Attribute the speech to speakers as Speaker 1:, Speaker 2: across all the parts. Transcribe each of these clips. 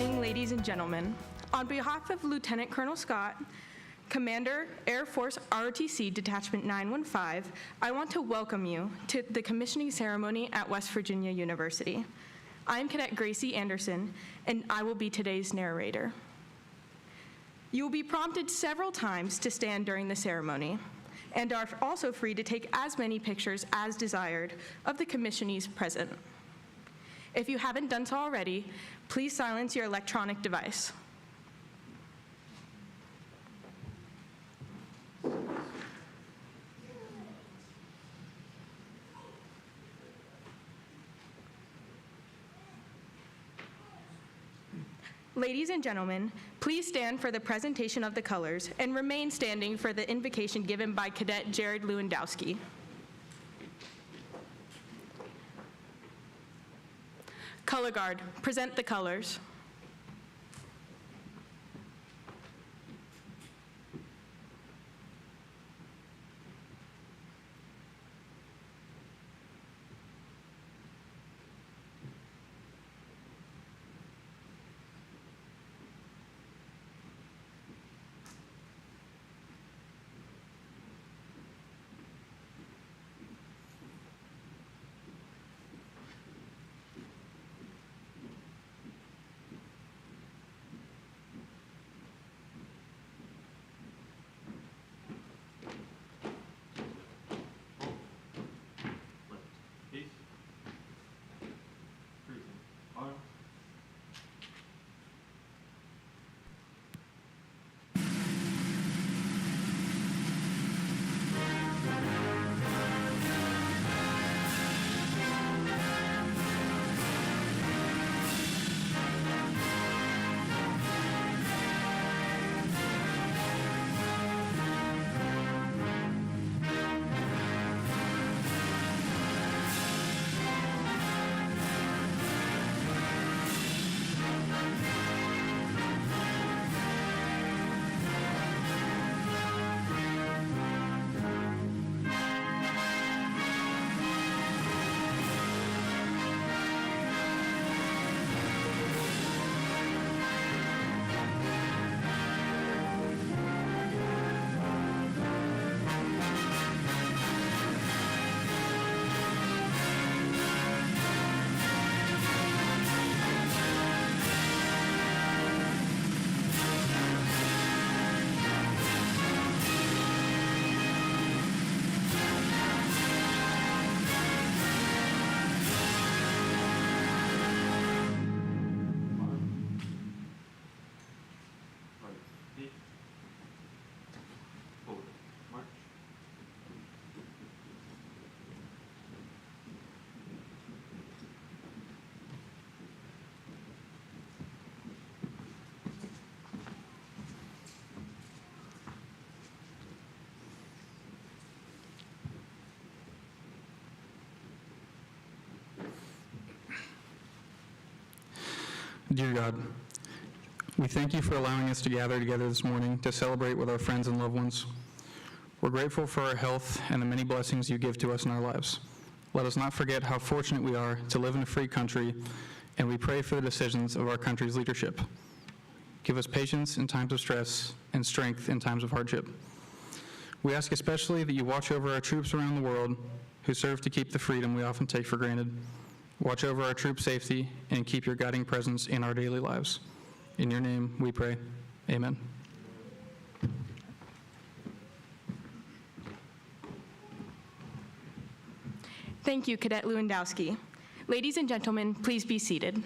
Speaker 1: morning, ladies and gentlemen. On behalf of Lieutenant Colonel Scott, Commander, Air Force ROTC Detachment 915, I want to welcome you to the commissioning ceremony at West Virginia University. I'm Cadet Gracie Anderson, and I will be today's narrator. You will be prompted several times to stand during the ceremony, and are also free to take as many pictures as desired of the commissionees present. If you haven't done so already, please silence your electronic device. Ladies and gentlemen, please stand for the presentation of the colors and remain standing for the invocation given by Cadet Jared Lewandowski. Color Guard, present the colors.
Speaker 2: Dear God, we thank you for allowing us to gather together this morning to celebrate with our friends and loved ones. We're grateful for our health and the many blessings you give to us in our lives. Let us not forget how fortunate we are to live in a free country, and we pray for the decisions of our country's leadership. Give us patience in times of stress and strength in times of hardship. We ask especially that you watch over our troops around the world who serve to keep the freedom we often take for granted. Watch over our troops' safety and keep your guiding presence in our daily lives. In your name we pray. Amen.
Speaker 1: Thank you, Cadet Lewandowski. Ladies and gentlemen, please be seated.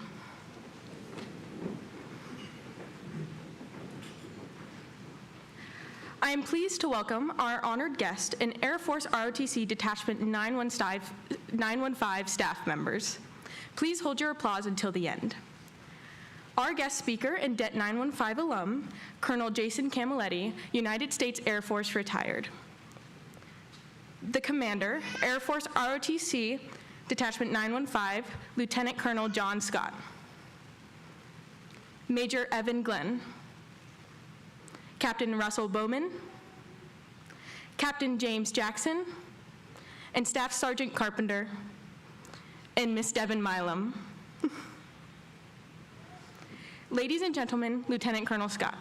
Speaker 1: I am pleased to welcome our honored guest and Air Force ROTC Detachment 915 staff members. Please hold your applause until the end. Our guest speaker and Det 915 alum, Colonel Jason Camilletti, United States Air Force retired. The Commander, Air Force ROTC Detachment 915, Lieutenant Colonel John Scott. Major Evan Glenn. Captain Russell Bowman, Captain James Jackson, and Staff Sergeant Carpenter, and Miss Devin Milam. Ladies and gentlemen, Lieutenant Colonel Scott.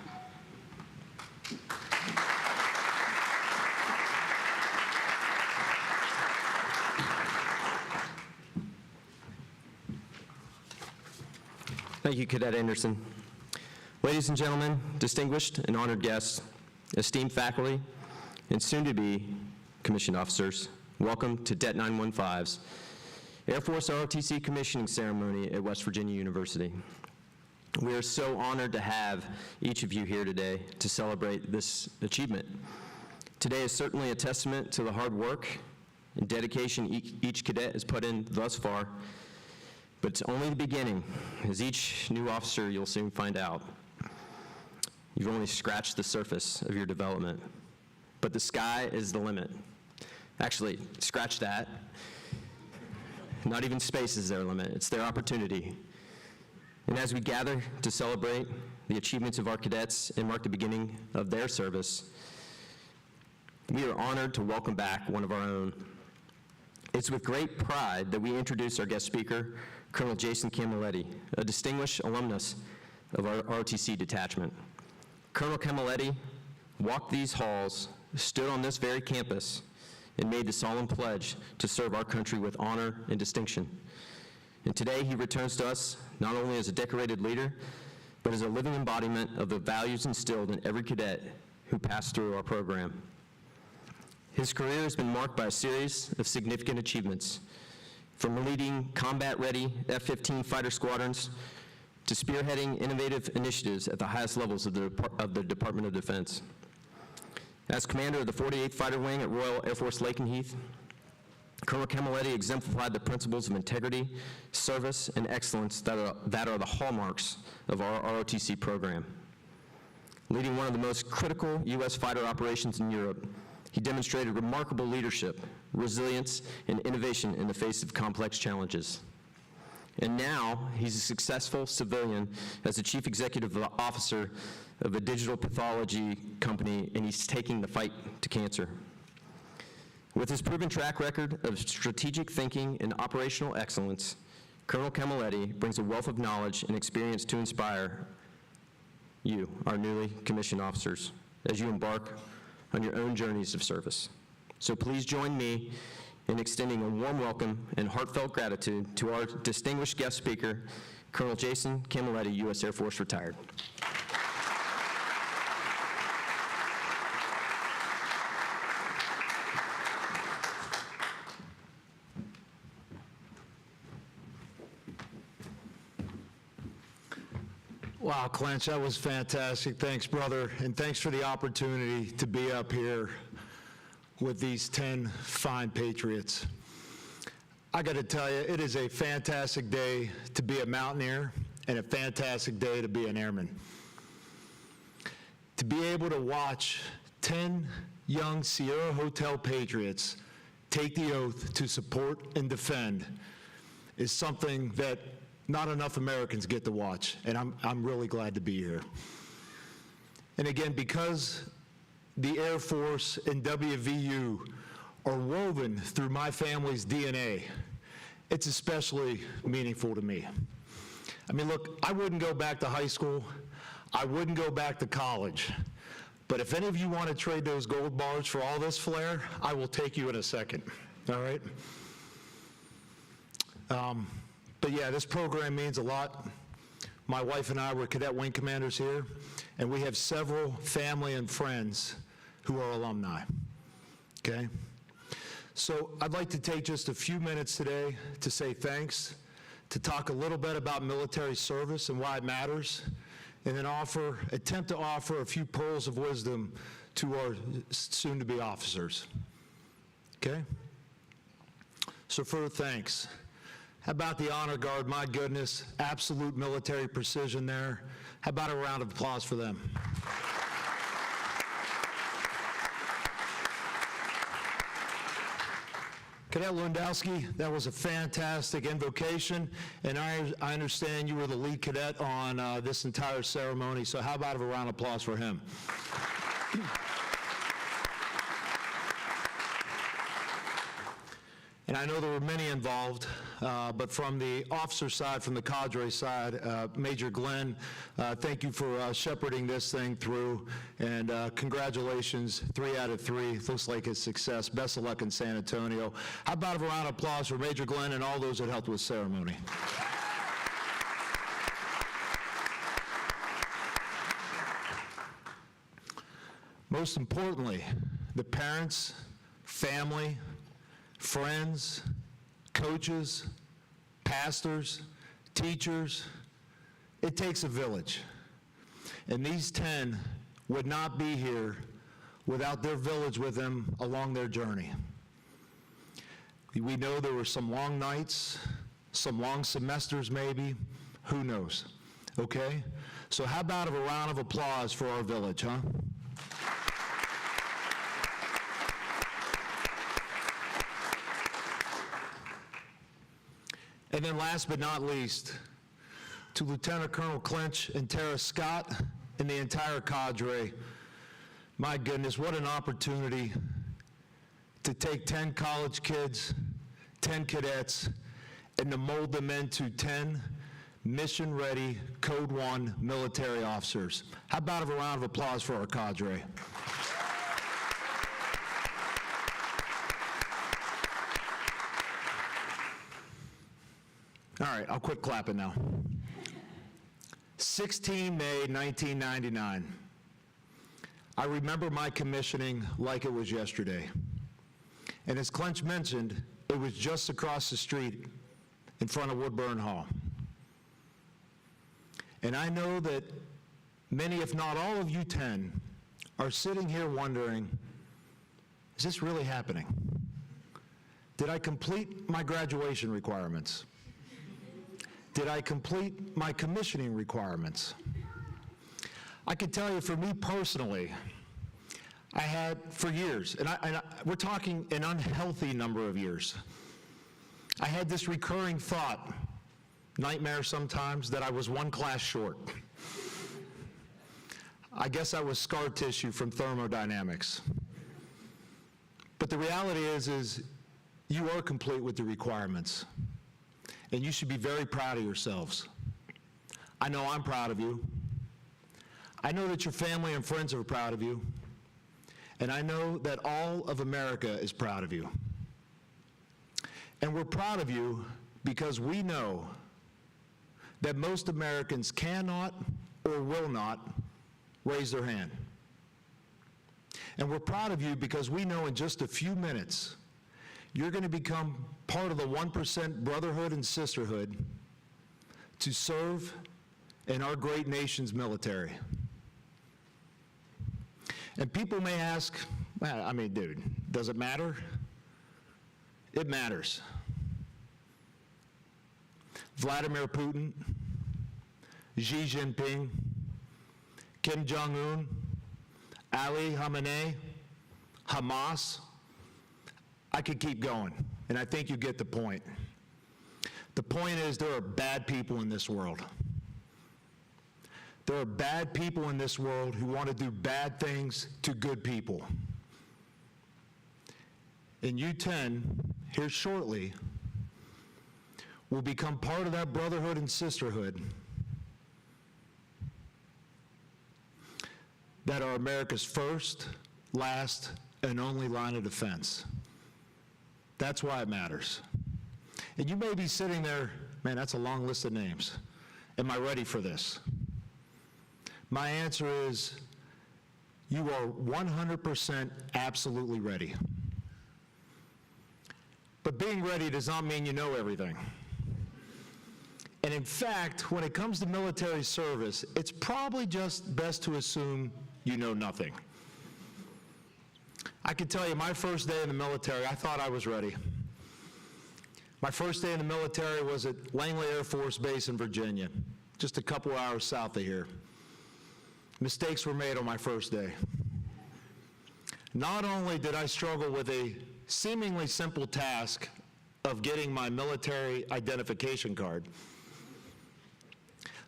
Speaker 3: Thank you, Cadet Anderson. Ladies and gentlemen, distinguished and honored guests, esteemed faculty, and soon-to-be commissioned officers, welcome to Det 915's Air Force ROTC commissioning ceremony at West Virginia University. We are so honored to have each of you here today to celebrate this achievement. Today is certainly a testament to the hard work and dedication each cadet has put in thus far, but it's only the beginning. As each new officer, you'll soon find out. You've only scratched the surface of your development, but the sky is the limit. Actually, scratch that. Not even space is their limit, it's their opportunity. And as we gather to celebrate the achievements of our cadets and mark the beginning of their service, we are honored to welcome back one of our own. It's with great pride that we introduce our guest speaker, Colonel Jason Camilletti, a distinguished alumnus of our ROTC detachment. Colonel Camilletti walked these halls, stood on this very campus, and made the solemn pledge to serve our country with honor and distinction. And today he returns to us not only as a decorated leader, but as a living embodiment of the values instilled in every cadet who passed through our program. His career has been marked by a series of significant achievements, from leading combat-ready F-15 fighter squadrons to spearheading innovative initiatives at the highest levels of the Department of Defense. As commander of the 48th Fighter Wing at Royal Air Force Lakenheath, Colonel Camilletti exemplified the principles of integrity, service, and excellence that are the hallmarks of our ROTC program. Leading one of the most critical U.S. fighter operations in Europe, he demonstrated remarkable leadership, resilience, and innovation in the face of complex challenges. And now, he's a successful civilian as the Chief Executive Officer of a digital pathology company, and he's taking the fight to cancer. With his proven track record of strategic thinking and operational excellence, Colonel Camilletti brings a wealth of knowledge and experience to inspire you, our newly commissioned officers, as you embark on your own journeys of service. So please join me in extending a warm welcome and heartfelt gratitude to our distinguished guest speaker, Colonel Jason Camilletti, U.S. Air Force retired.
Speaker 4: Wow, Clench, that was fantastic. Thanks, brother, and thanks for the opportunity to be up here with these 10 fine patriots. I got to tell you, it is a fantastic day to be a mountaineer and a fantastic day to be an airman. To be able to watch 10 young Sierra Hotel patriots take the oath to support and defend is something that not enough Americans get to watch, and I'm really glad to be here. And again, because the Air Force and WVU are woven through my family's DNA, it's especially meaningful to me. I mean, look, I wouldn't go back to high school, I wouldn't go back to college, but if any of you want to trade those gold bars for all this flair, I will take you in a second, all right? But yeah, this program means a lot. My wife and I were cadet wing commanders here, and we have several family and friends who are alumni, okay? So I'd like to take just a few minutes today to say thanks, to talk a little bit about military service and why it matters, and then attempt to offer a few pearls of wisdom to our soon-to-be officers, okay? So for thanks. How about the Honor Guard? My goodness, absolute military precision there. How about a round of applause for them? Cadet Lundowski, that was a fantastic invocation, and I understand you were the lead cadet on this entire ceremony, so how about a round of applause for him? And I know there were many involved, but from the officer side, from the cadre side, Major Glenn, thank you for shepherding this thing through, and congratulations, 3 out of 3. Looks like a success. Best of luck in San Antonio. How about a round of applause for Major Glenn and all those that helped with the ceremony? Most importantly, the parents, family, friends, coaches, pastors, teachers. It takes a village. And these 10 would not be here without their village with them along their journey. We know there were some long nights, some long semesters maybe, who knows, okay? So how about a round of applause for our village, huh? And then last but not least, to Lieutenant Colonel Clinch and Tara Scott and the entire cadre, my goodness, what an opportunity to take 10 college kids, 10 cadets, and to mold them into 10 mission-ready Code 1 military officers. How about a round of applause for our cadre? All right, I'll quit clapping now. 16 May 1999. I remember my commissioning like it was yesterday. And as Clinch mentioned, it was just across the street in front of Woodburn Hall. And I know that many, if not all of you 10, are sitting here wondering, is this really happening? Did I complete my graduation requirements? Did I complete my commissioning requirements? I can tell you, for me personally, I had for years, and we're talking an unhealthy number of years, I had this recurring thought, nightmare sometimes, that I was one class short. I guess I was scar tissue from thermodynamics. But the reality is you are complete with the requirements. And you should be very proud of yourselves. I know I'm proud of you. I know that your family and friends are proud of you. And I know that all of America is proud of you. And we're proud of you because we know that most Americans cannot or will not raise their hand. And we're proud of you because we know in just a few minutes you're going to become part of the 1% brotherhood and sisterhood to serve in our great nation's military. And people may ask, well, I mean, dude, does it matter? It matters. Vladimir Putin, Xi Jinping, Kim Jong-un, Ali Khamenei, Hamas, I could keep going, and I think you get the point. The point is there are bad people in this world. There are bad people in this world who want to do bad things to good people. And you 10, here shortly, will become part of that brotherhood and sisterhood that are America's first, last, and only line of defense. That's why it matters. And you may be sitting there, man, that's a long list of names. Am I ready for this? My answer is, you are 100% absolutely ready. But being ready does not mean you know everything. And in fact, when it comes to military service, it's probably just best to assume you know nothing. I can tell you, my first day in the military, I thought I was ready. My first day in the military was at Langley Air Force Base in Virginia, just a couple hours south of here. Mistakes were made on my first day. Not only did I struggle with a seemingly simple task of getting my military identification card,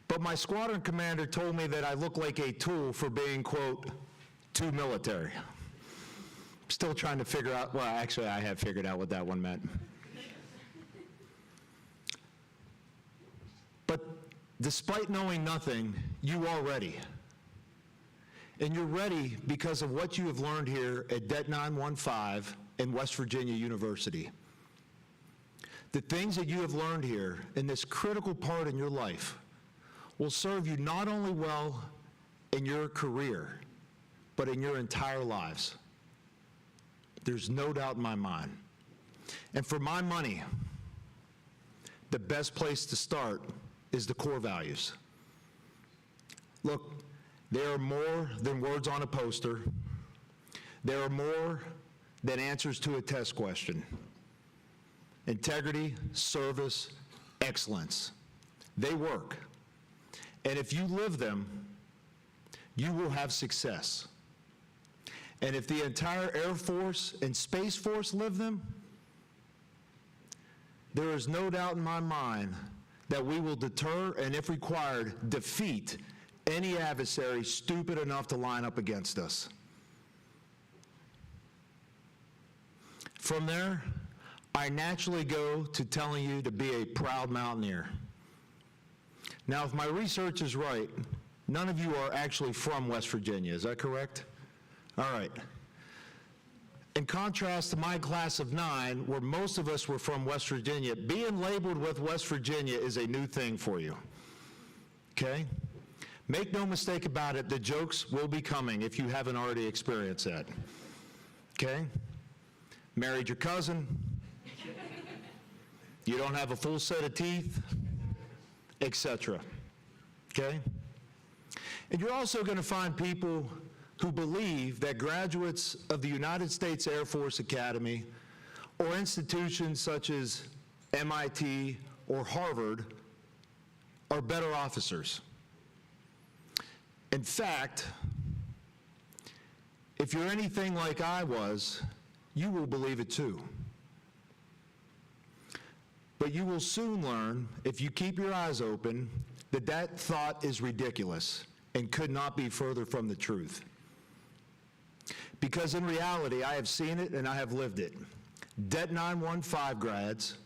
Speaker 4: but my squadron commander told me that I looked like a tool for being, quote, too military. Still trying to figure out, well, actually I have figured out what that one meant. despite knowing nothing, you are ready. And you're ready because of what you have learned here at Det 915 and West Virginia University. The things that you have learned here in this critical part in your life will serve you not only well in your career, but in your entire lives. There's no doubt in my mind. And for my money, the best place to start is the core values. Look, they are more than words on a poster. They are more than answers to a test question. Integrity, service, excellence. They work. And if you live them, you will have success. And if the entire Air Force and Space Force live them, there is no doubt in my mind that we will deter and, if required, defeat any adversary stupid enough to line up against us. From there, I naturally go to telling you to be a proud mountaineer. Now, if my research is right, none of you are actually from West Virginia, is that correct? All right. In contrast to my class of 9, where most of us were from West Virginia, being labeled with West Virginia is a new thing for you, okay? Make no mistake about it, the jokes will be coming if you haven't already experienced that, okay? Married your cousin, you don't have a full set of teeth, etc., okay? And you're also going to find people who believe that graduates of the United States Air Force Academy or institutions such as MIT or Harvard are better officers. In fact, if you're anything like I was, you will believe it too. But you will soon learn, if you keep your eyes open, that that thought is ridiculous and could not be further from the truth. Because in reality, I have seen it and I have lived it. Det 915 grads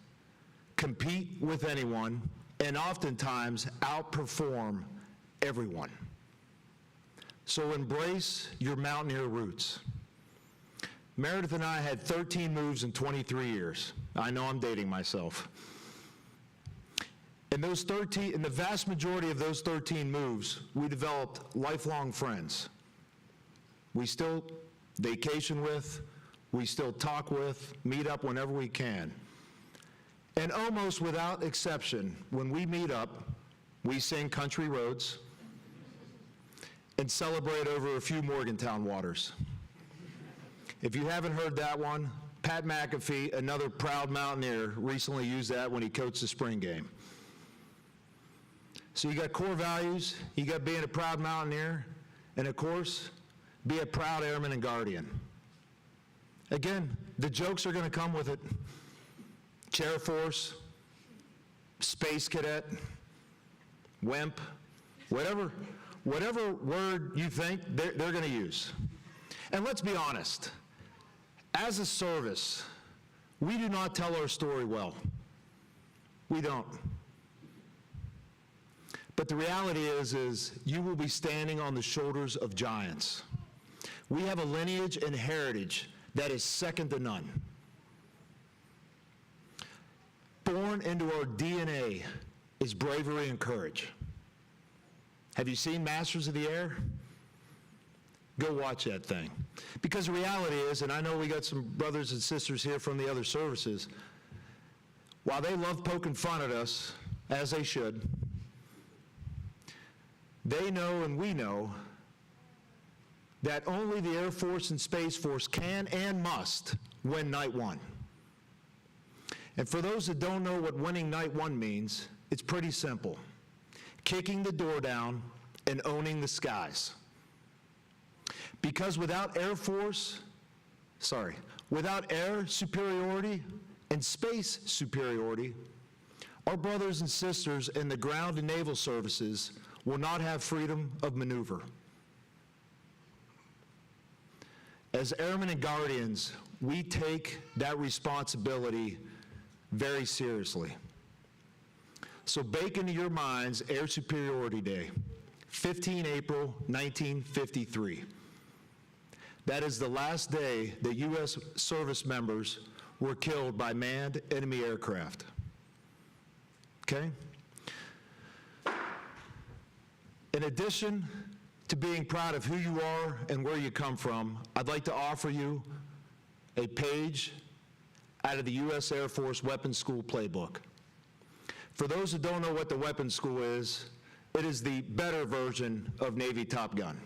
Speaker 4: compete with anyone and oftentimes outperform everyone. So embrace your mountaineer roots. Meredith and I had 13 moves in 23 years. I know I'm dating myself. In the vast majority of those 13 moves, we developed lifelong friends. We still vacation with, we still talk with, meet up whenever we can. And almost without exception, when we meet up, we sing Country Roads and celebrate over a few Morgantown waters. If you haven't heard that one, Pat McAfee, another proud mountaineer, recently used that when he coached the spring game. So you got core values, you got being a proud mountaineer, and of course, be a proud airman and guardian. Again, the jokes are going to come with it. Chair Force, Space Cadet, Wimp, whatever word you think, they're going to use. And let's be honest, as a service, we do not tell our story well. We don't. But the reality is you will be standing on the shoulders of giants. We have a lineage and heritage that is second to none. Born into our DNA is bravery and courage. Have you seen Masters of the Air? Go watch that thing. Because the reality is, and I know we got some brothers and sisters here from the other services, while they love poking fun at us, as they should, they know and we know that only the Air Force and Space Force can and must win Night 1. And for those that don't know what winning Night 1 means, it's pretty simple. Kicking the door down and owning the skies. Because without air superiority and space superiority, our brothers and sisters in the ground and naval services will not have freedom of maneuver. As airmen and guardians, we take that responsibility very seriously. So bake into your minds Air Superiority Day, 15 April 1953. That is the last day that U.S. service members were killed by manned enemy aircraft. Okay? In addition to being proud of who you are and where you come from, I'd like to offer you a page out of the U.S. Air Force Weapons School Playbook. For those who don't know what the Weapons School is, it is the better version of Navy Top Gun.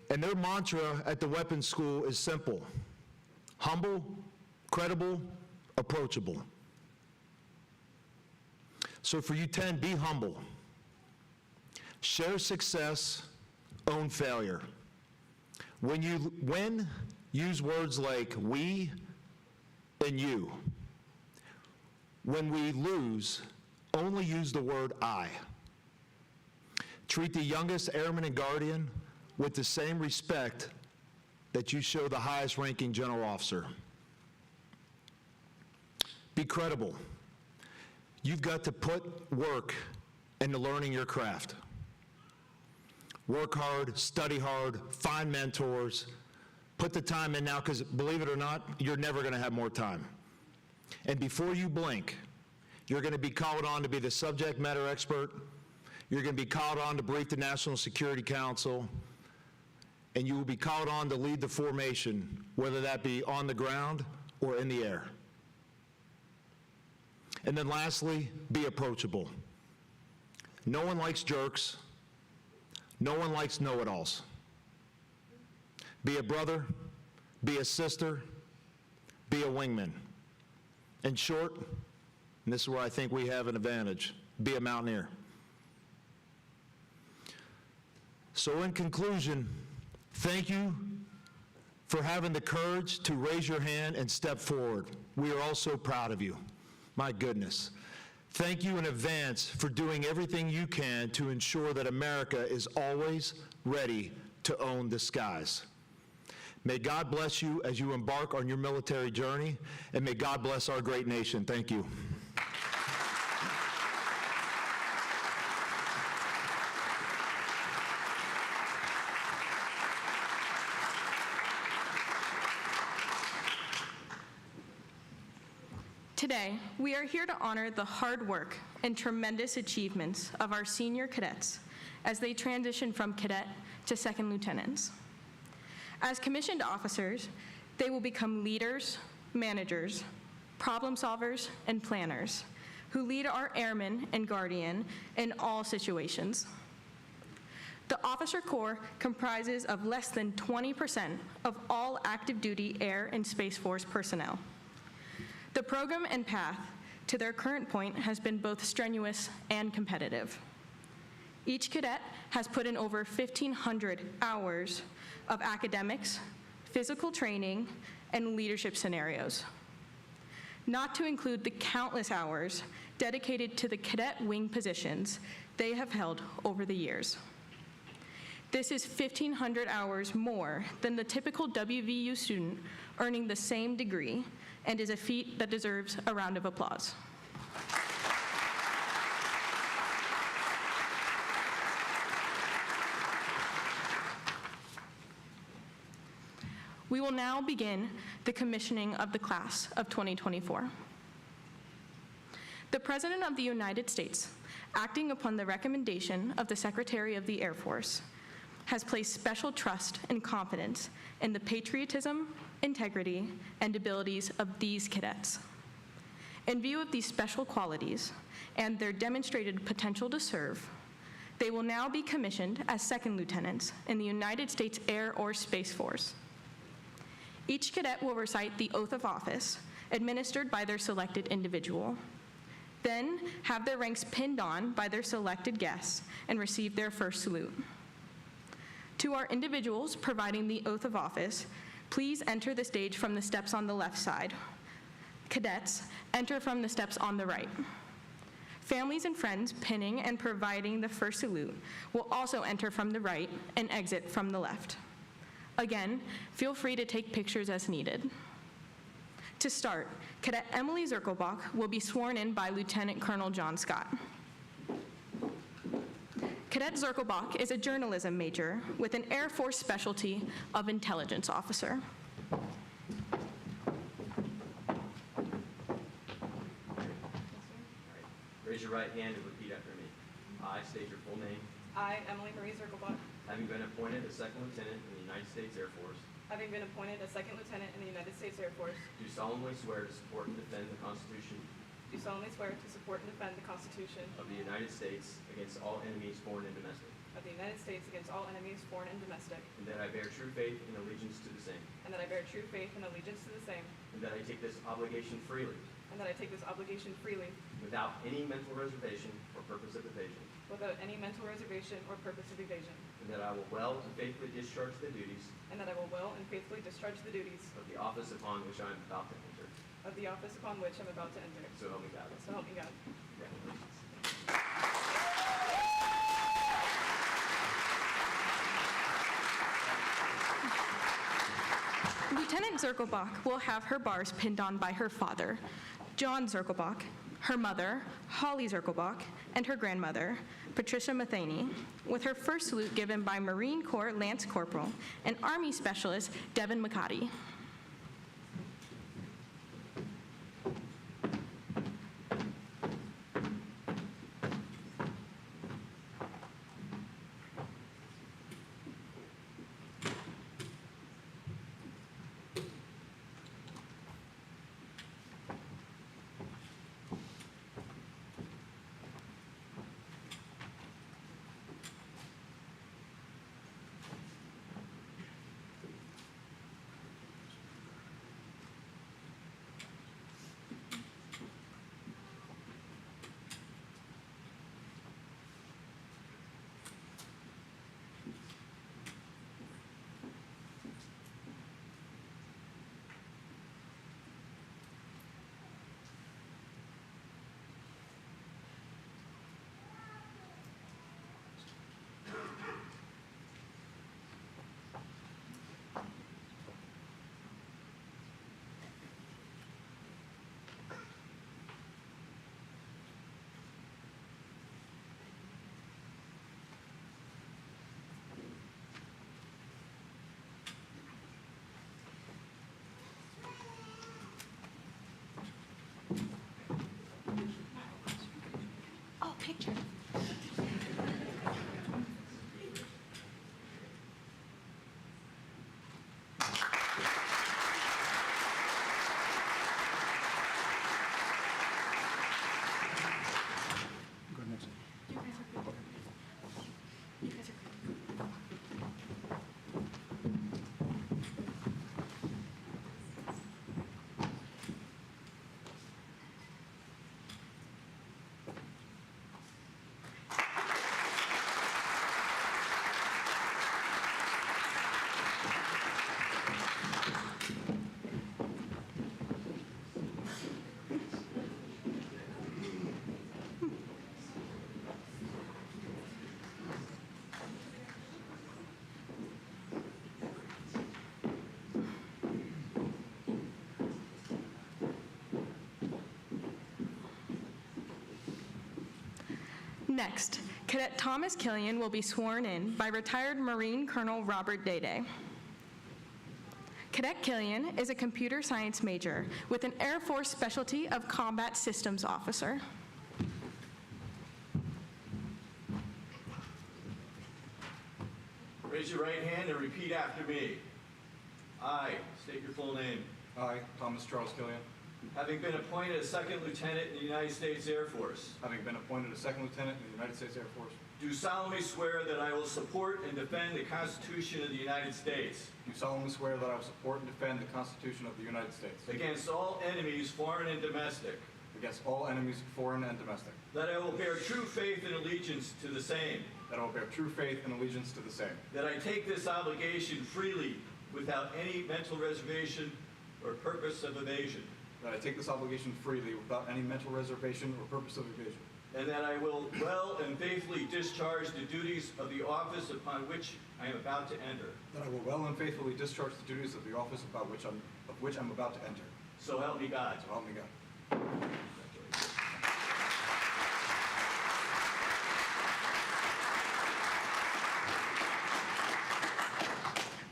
Speaker 4: And their mantra at the Weapons School is simple: humble, credible, approachable. So for you 10, be humble. Share success, own failure. When you win, use words like we and you. When we lose, only use the word I. Treat the youngest airman and guardian with the same respect that you show the highest ranking general officer. Be credible. You've got to put work into learning your craft. Work hard, study hard, find mentors, put the time in now, because believe it or not, you're never going to have more time. And before you blink, you're going to be called on to be the subject matter expert. You're going to be called on to brief the National Security Council, and you will be called on to lead the formation, whether that be on the ground or in the air. And then lastly, be approachable. No one likes jerks. No one likes know-it-alls. Be a brother, be a sister, be a wingman. In short, and this is where I think we have an advantage, be a mountaineer. So in conclusion, thank you for having the courage to raise your hand and step forward. We are all so proud of you. My goodness. Thank you in advance for doing everything you can to ensure that America is always ready to own the skies. May God bless you as you embark on your military journey, and may God bless our great nation. Thank you.
Speaker 1: Today, we are here to honor the hard work and tremendous achievements of our senior cadets as they transition from cadet to second lieutenants. As commissioned officers, they will become leaders, managers, problem solvers, and planners who lead our airmen and guardian in all situations. The Officer Corps comprises of less than 20% of all active duty air and Space Force personnel. The program and path to their current point has been both strenuous and competitive. Each cadet has put in over 1,500 hours of academics, physical training, and leadership scenarios, not to include the countless hours dedicated to the cadet wing positions they have held over the years. This is 1,500 hours more than the typical WVU student earning the same degree, and is a feat that deserves a round of applause. We will now begin the commissioning of the class of 2024. The President of the United States, acting upon the recommendation of the Secretary of the Air Force, has placed special trust and confidence in the patriotism, integrity, and abilities of these cadets. In view of these special qualities and their demonstrated potential to serve, they will now be commissioned as second lieutenants in the United States Air or Space Force. Each cadet will recite the oath of office administered by their selected individual, then have their ranks pinned on by their selected guests and receive their first salute. To our individuals providing the oath of office, please enter the stage from the steps on the left side. Cadets, enter from the steps on the right. Families and friends pinning and providing the first salute will also enter from the right and exit from the left. Again, feel free to take pictures as needed. To start, Cadet Emily Zirkelbach will be sworn in by Lieutenant Colonel John Scott. Cadet Zirkelbach is a journalism major with an Air Force specialty of intelligence officer.
Speaker 3: Raise your right hand and repeat after me. I state your full name,
Speaker 5: I, Emily Marie Zirkelbach,
Speaker 3: having been appointed a second lieutenant in the United States Air Force,
Speaker 5: having been appointed a second lieutenant in the United States Air Force,
Speaker 3: do solemnly swear to support and defend the Constitution
Speaker 5: do solemnly swear to support and defend the Constitution
Speaker 3: of the United States against all enemies, foreign and domestic,
Speaker 5: of the United States against all enemies, foreign and domestic,
Speaker 3: and that I bear true faith and allegiance to the same,
Speaker 5: and that I bear true faith and allegiance to the same,
Speaker 3: and that I take this obligation freely,
Speaker 5: and that I take this obligation freely,
Speaker 3: without any mental reservation or purpose of evasion,
Speaker 5: without any mental reservation or purpose of evasion,
Speaker 3: and that I will well and faithfully discharge the duties
Speaker 5: and that I will well and faithfully discharge the duties
Speaker 3: of the office upon which I am about to enter.
Speaker 5: of the office upon which I'm about to enter.
Speaker 3: So help me God.
Speaker 5: So help me God.
Speaker 3: Congratulations.
Speaker 1: Lieutenant Zirkelbach will have her bars pinned on by her father, John Zirkelbach, her mother, Holly Zirkelbach, and her grandmother, Patricia Matheny, with her first salute given by Marine Corps Lance Corporal and Army Specialist Devin McCarty. Oh, picture. Next, Cadet Thomas Killian will be sworn in by retired Marine Colonel Robert Dayday. Cadet Killian is a computer science major with an Air Force specialty of combat systems officer.
Speaker 6: Raise your right hand and repeat after me. I state your full name.
Speaker 7: I, Thomas Charles Killian,
Speaker 6: Having been appointed a second lieutenant in the United States Air Force,
Speaker 7: having been appointed a second lieutenant in the United States Air Force,
Speaker 6: do solemnly swear that I will support and defend the Constitution of the United States
Speaker 7: do solemnly swear that I will support and defend the Constitution of the United States
Speaker 6: against all enemies, foreign and domestic,
Speaker 7: against all enemies, foreign and domestic,
Speaker 6: that I will bear true faith and allegiance to the same,
Speaker 7: that I will bear true faith and allegiance to the same,
Speaker 6: that I take this obligation freely without any mental reservation or purpose of evasion,
Speaker 7: that I take this obligation freely without any mental reservation or purpose of evasion,
Speaker 6: and that I will well and faithfully discharge the duties of the office upon which I am about to enter.
Speaker 7: that I will well and faithfully discharge the duties of the office of which I'm about to enter.
Speaker 6: So help me God.
Speaker 7: So help me God.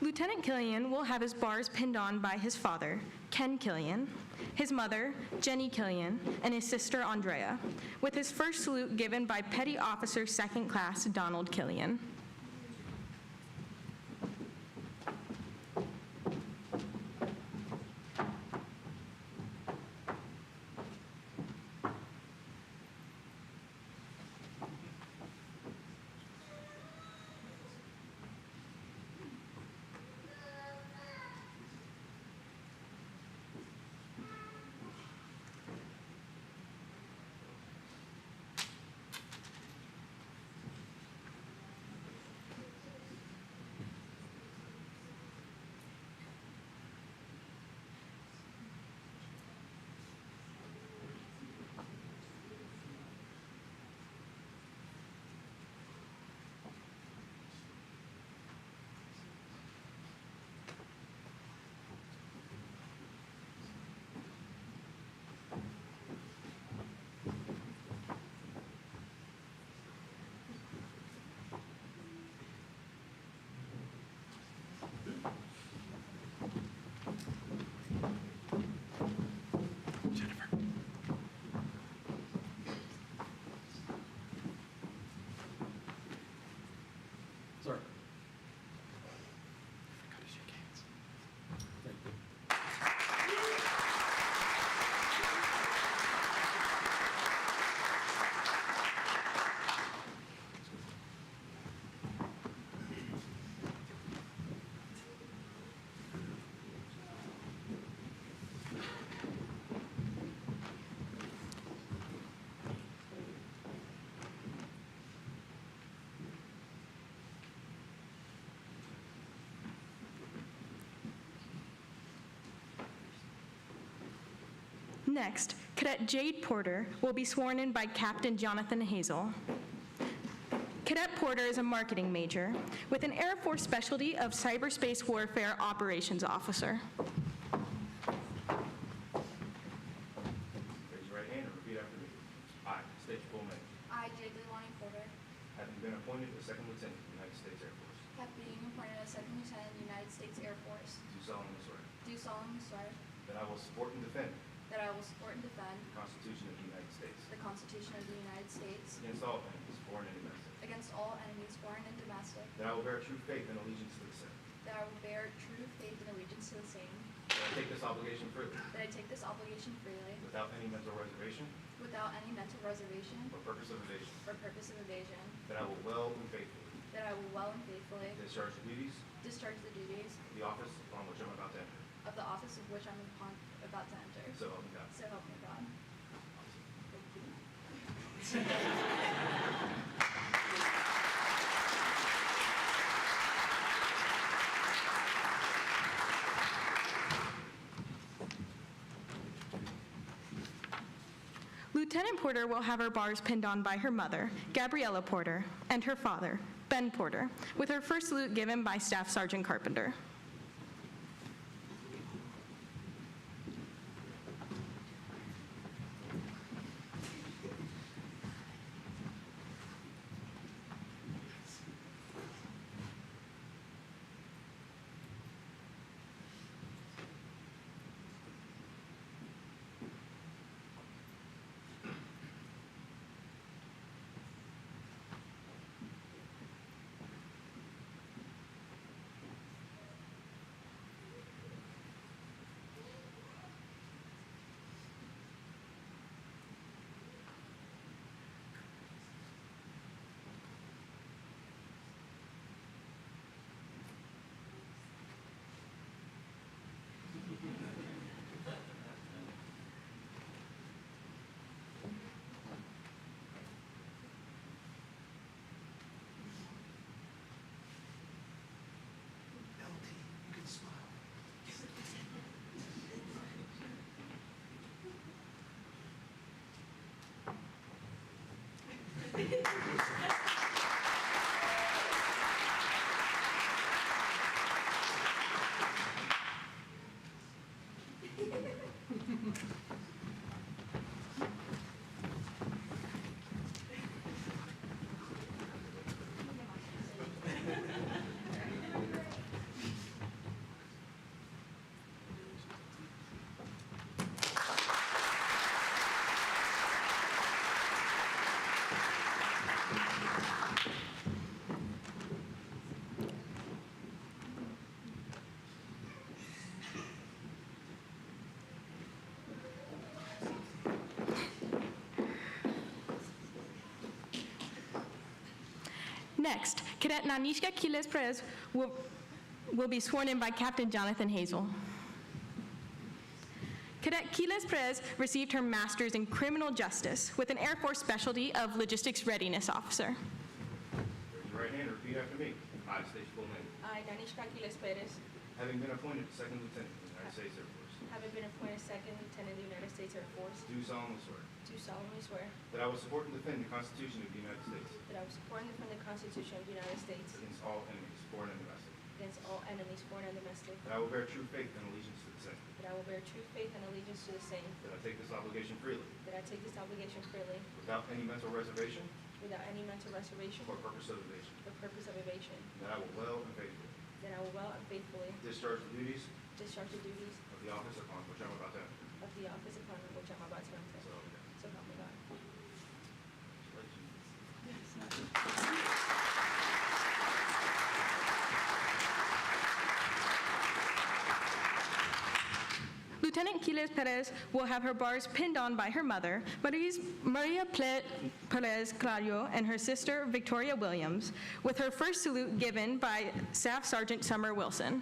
Speaker 1: Lieutenant Killian will have his bars pinned on by his father, Ken Killian, his mother, Jenny Killian, and his sister, Andrea, with his first salute given by Petty Officer Second Class Donald Killian.
Speaker 7: Sir.
Speaker 1: Next, Cadet Jade Porter will be sworn in by Captain Jonathan Hazel. Cadet Porter is a marketing major with an Air Force specialty of Cyberspace Warfare Operations Officer.
Speaker 8: Raise your right hand and repeat after me. I state your full name.
Speaker 9: I, Jade Leilani Porter,
Speaker 8: Having been appointed a second lieutenant in the United States Air Force,
Speaker 9: have been appointed as Second Lieutenant in the United States Air Force,
Speaker 8: do solemnly swear
Speaker 9: do solemnly swear
Speaker 8: that I will support and defend
Speaker 9: that I will support and defend
Speaker 8: the Constitution of the United States
Speaker 9: the Constitution of the United States
Speaker 8: against all enemies, foreign and domestic,
Speaker 9: against all enemies, foreign and domestic,
Speaker 8: that I will bear true faith and allegiance to the same,
Speaker 9: that I will bear true faith and allegiance to the same,
Speaker 8: that I take this obligation freely
Speaker 9: that I take this obligation freely
Speaker 8: without any mental reservation
Speaker 9: without any mental reservation
Speaker 8: or purpose of evasion,
Speaker 9: or purpose of evasion,
Speaker 8: that I will well and faithfully
Speaker 9: that I will well and faithfully
Speaker 8: discharge the duties
Speaker 9: discharge the duties
Speaker 8: of the office upon which I'm about to enter.
Speaker 9: of the office of which I'm about to enter.
Speaker 8: So help me God.
Speaker 9: So help me God.
Speaker 1: Lieutenant Porter will have her bars pinned on by her mother, Gabriella Porter, and her father, Ben Porter, with her first salute given by Staff Sergeant Carpenter. Next, Cadet Nanishka Quiles-Perez will be sworn in by Captain Jonathan Hazel. Cadet Quiles-Perez received her master's in criminal justice with an Air Force specialty of logistics readiness officer.
Speaker 8: Raise your right hand and repeat after me. I state your full name.
Speaker 9: I, Danishka Quiles-Perez,
Speaker 8: Having been appointed second lieutenant in the United States Air Force,
Speaker 9: having been appointed second lieutenant in the United States Air Force,
Speaker 8: do solemnly swear
Speaker 9: do solemnly swear
Speaker 8: that I will support and defend the Constitution of the United States
Speaker 9: that I will support and defend the Constitution of the United States
Speaker 8: against all enemies, foreign and domestic,
Speaker 9: against all enemies, foreign and domestic,
Speaker 8: that I will bear true faith and allegiance to the same,
Speaker 9: that I will bear true faith and allegiance to the same,
Speaker 8: that I take this obligation freely
Speaker 9: that I take this obligation freely
Speaker 8: without any mental reservation
Speaker 9: without any mental reservation
Speaker 8: or purpose of evasion,
Speaker 9: or purpose of evasion,
Speaker 8: and that I will well and faithfully
Speaker 9: that I will well and faithfully
Speaker 8: discharge the duties
Speaker 9: discharge the duties
Speaker 8: of the office upon which I'm about to enter.
Speaker 9: of the office upon which I'm about to enter.
Speaker 8: So help me God.
Speaker 9: So help me God.
Speaker 1: Lieutenant Quiles-Perez will have her bars pinned on by her mother, Maria Perez Clario, and her sister, Victoria Williams, with her first salute given by Staff Sergeant Summer Wilson.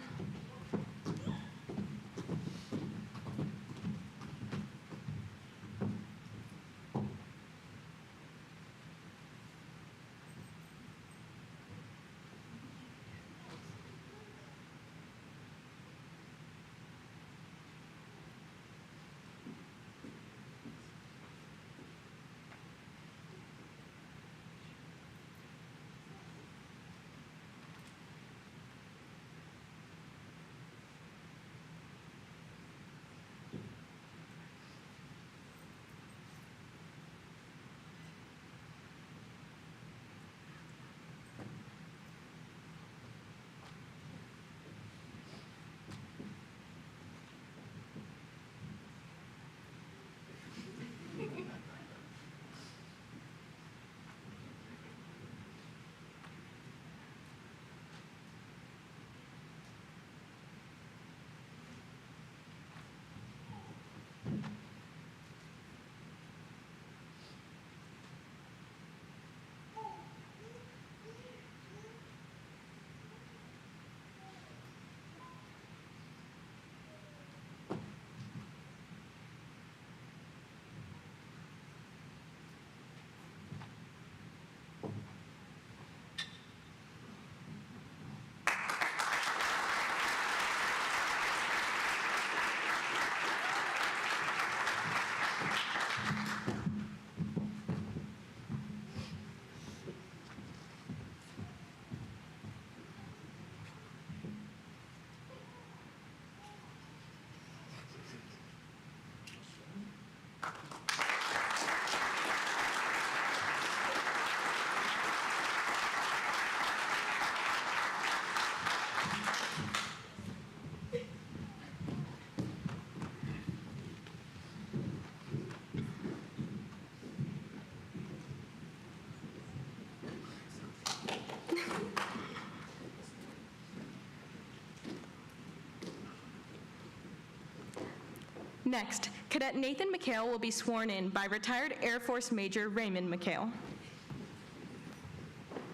Speaker 1: Next, Cadet Nathan McHale will be sworn in by retired Air Force Major Raymond McHale.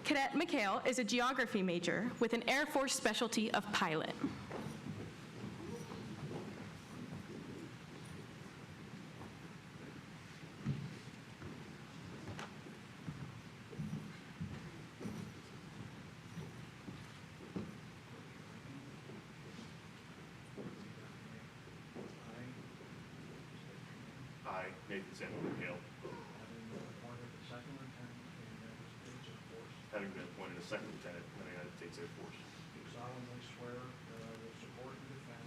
Speaker 1: Cadet McHale is a geography major with an Air Force specialty of pilot.
Speaker 10: I, Nathan Samuel McHale,
Speaker 11: having been appointed a second lieutenant in the United States Air Force,
Speaker 10: do solemnly swear that I will support and defend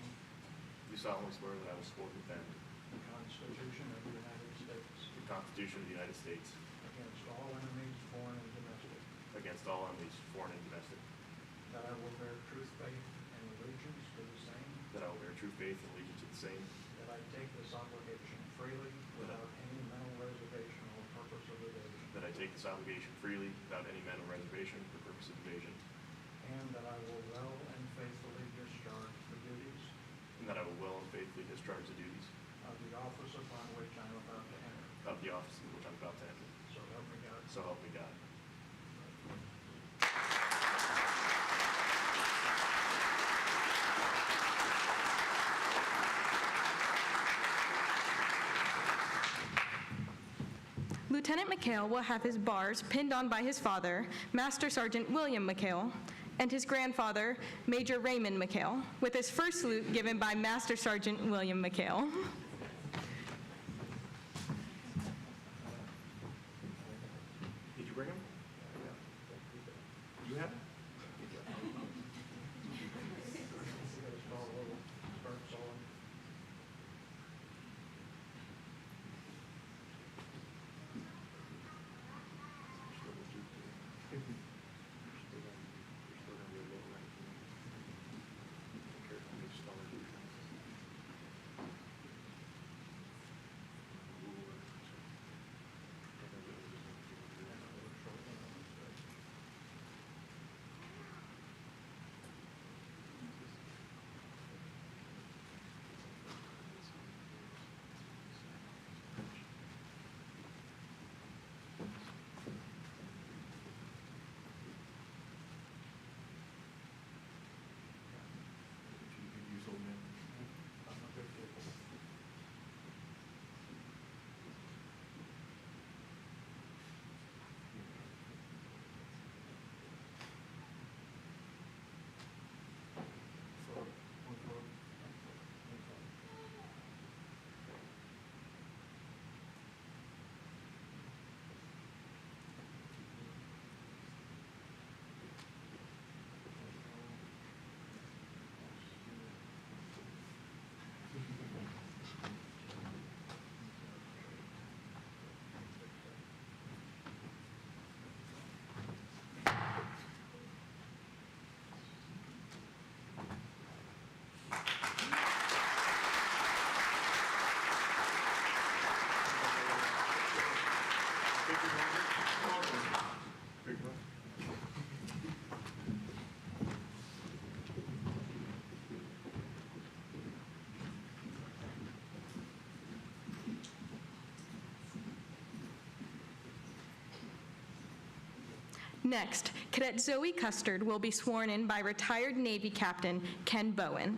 Speaker 11: do solemnly swear that I will support and defend
Speaker 10: the Constitution of the United States
Speaker 11: the Constitution of the United States
Speaker 10: against all enemies, foreign and domestic,
Speaker 11: against all enemies, foreign and domestic,
Speaker 10: that I will bear true faith and allegiance to the same,
Speaker 11: that I will bear true faith and allegiance to the same,
Speaker 10: that I take this obligation freely without any mental reservation or purpose of evasion,
Speaker 11: that I take this obligation freely without any mental reservation or purpose of evasion,
Speaker 10: and that I will well and faithfully discharge the duties
Speaker 11: and that I will well and faithfully discharge the duties
Speaker 10: of the office upon which I am about to enter.
Speaker 11: of the office in which I'm about to enter.
Speaker 10: So help me God.
Speaker 11: So help me God.
Speaker 1: Lieutenant McHale will have his bars pinned on by his father, Master Sergeant William McHale, and his grandfather, Major Raymond McHale, with his first salute given by Master Sergeant William McHale.
Speaker 11: Did you bring them? You have them?
Speaker 1: Next, Cadet Zoe Custard will be sworn in by retired Navy Captain Ken Bowen.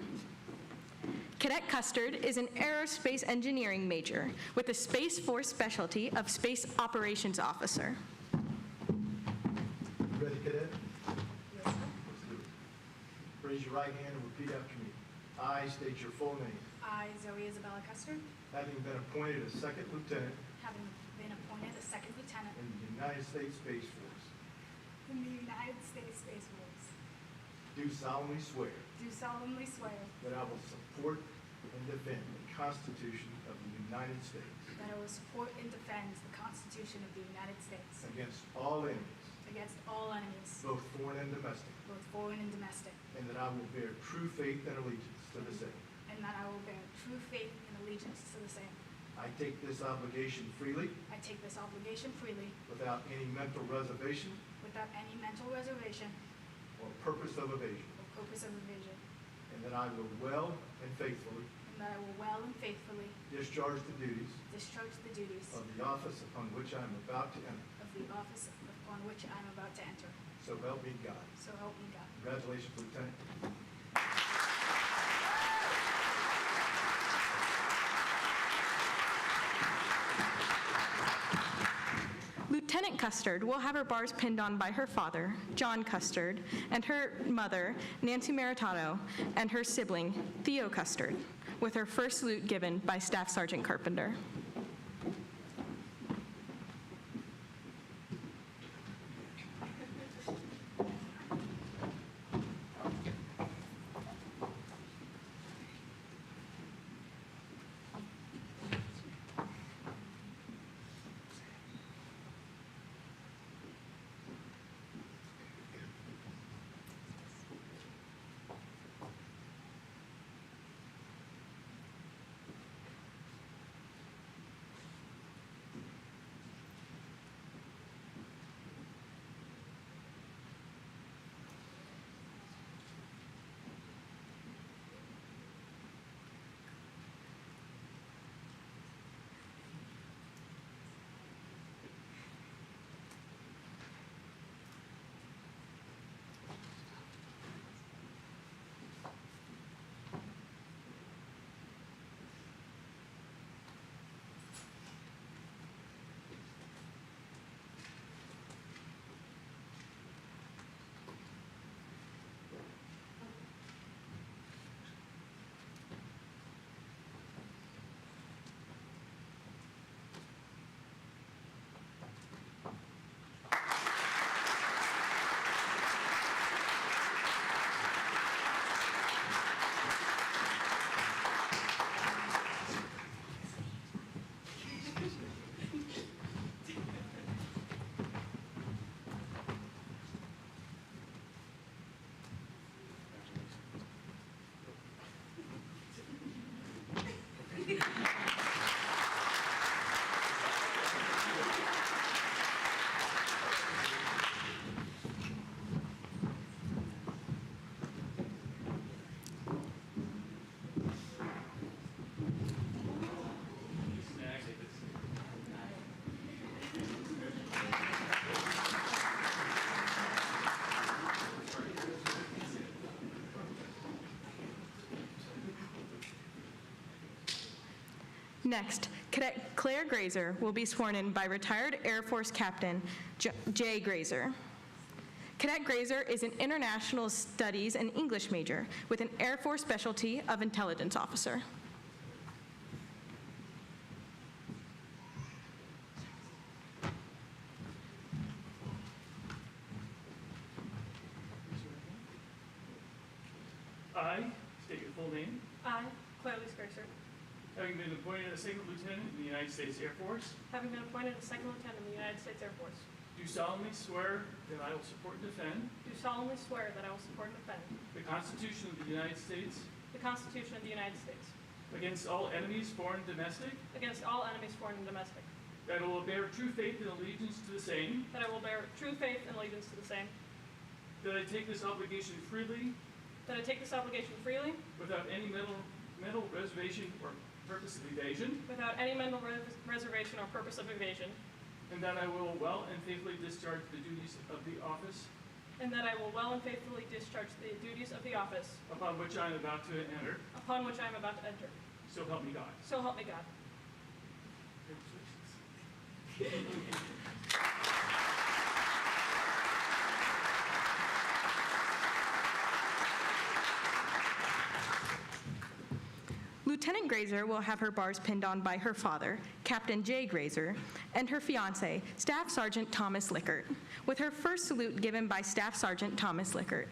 Speaker 1: Cadet Custard is an aerospace engineering major with a Space Force specialty of Space Operations Officer.
Speaker 4: Ready, cadet? Yes, sir. Let's do it. Raise your right hand and repeat after me. I state your full name.
Speaker 9: I, Zoe Isabella Custard,
Speaker 4: Having been appointed a second lieutenant
Speaker 9: having been appointed a second lieutenant
Speaker 4: in the United States Space Force,
Speaker 9: in the United States Space Force,
Speaker 4: do solemnly swear
Speaker 9: do solemnly swear
Speaker 4: that I will support and defend the Constitution of the United States
Speaker 9: that I will support and defend the Constitution of the United States
Speaker 4: against all enemies,
Speaker 9: against all enemies,
Speaker 4: both foreign and domestic,
Speaker 9: both foreign and domestic,
Speaker 4: and that I will bear true faith and allegiance to the same.
Speaker 9: and that I will bear true faith and allegiance to the same.
Speaker 4: I take this obligation freely
Speaker 9: I take this obligation freely
Speaker 4: without any mental reservation
Speaker 9: without any mental reservation
Speaker 4: or purpose of evasion,
Speaker 9: or purpose of evasion,
Speaker 4: and that I will well and faithfully
Speaker 9: and that I will well and faithfully
Speaker 4: discharge the duties
Speaker 9: discharge the duties
Speaker 4: of the office upon which I am about to enter.
Speaker 9: of the office upon which I am about to enter.
Speaker 4: So help me God.
Speaker 9: So help me God.
Speaker 4: Congratulations, Lieutenant.
Speaker 1: Lieutenant Custard will have her bars pinned on by her father, John Custard, and her mother, Nancy Maritato, and her sibling, Theo Custard, with her first salute given by Staff Sergeant Carpenter. Next, Cadet Claire Graser will be sworn in by retired Air Force Captain Jay Graser. Cadet Graser is an international studies and English major with an Air Force specialty of intelligence officer.
Speaker 12: I state your full name.
Speaker 5: I, Quiles-Perez Graser,
Speaker 12: Having been appointed a second lieutenant in the United States Air Force,
Speaker 5: having been appointed a second lieutenant in the United States Air Force,
Speaker 12: do solemnly swear that I will support and defend
Speaker 5: do solemnly swear that I will support and defend
Speaker 12: the Constitution of the United States
Speaker 5: the Constitution of the United States
Speaker 12: against all enemies, foreign and domestic,
Speaker 5: against all enemies, foreign and domestic,
Speaker 12: that I will bear true faith and allegiance to the same,
Speaker 5: that I will bear true faith and allegiance to the same,
Speaker 12: that I take this obligation freely
Speaker 5: that I take this obligation freely
Speaker 12: without any mental reservation or purpose of evasion,
Speaker 5: without any mental reservation or purpose of evasion,
Speaker 12: and that I will well and faithfully discharge the duties of the office
Speaker 5: and that I will well and faithfully discharge the duties of the office
Speaker 12: upon which I am about to enter.
Speaker 5: upon which I am about to enter.
Speaker 12: So help me God.
Speaker 5: So help me God.
Speaker 1: Lieutenant Graser will have her bars pinned on by her father, Captain Jay Graser, and her fiancé, Staff Sergeant Thomas Lickert, with her first salute given by Staff Sergeant Thomas Lickert.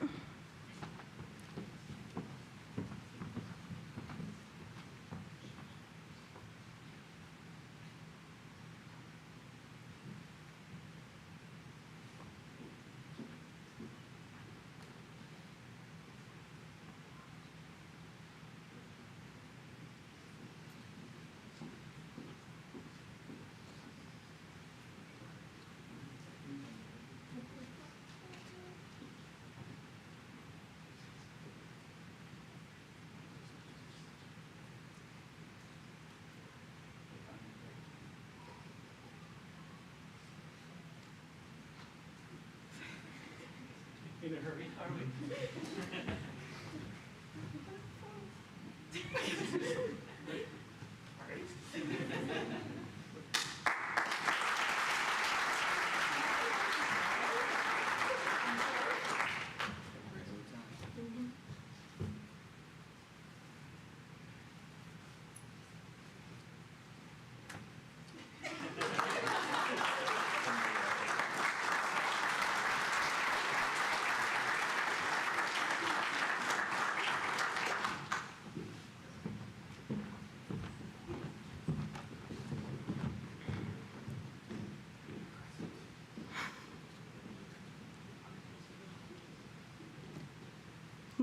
Speaker 12: In a hurry, are we?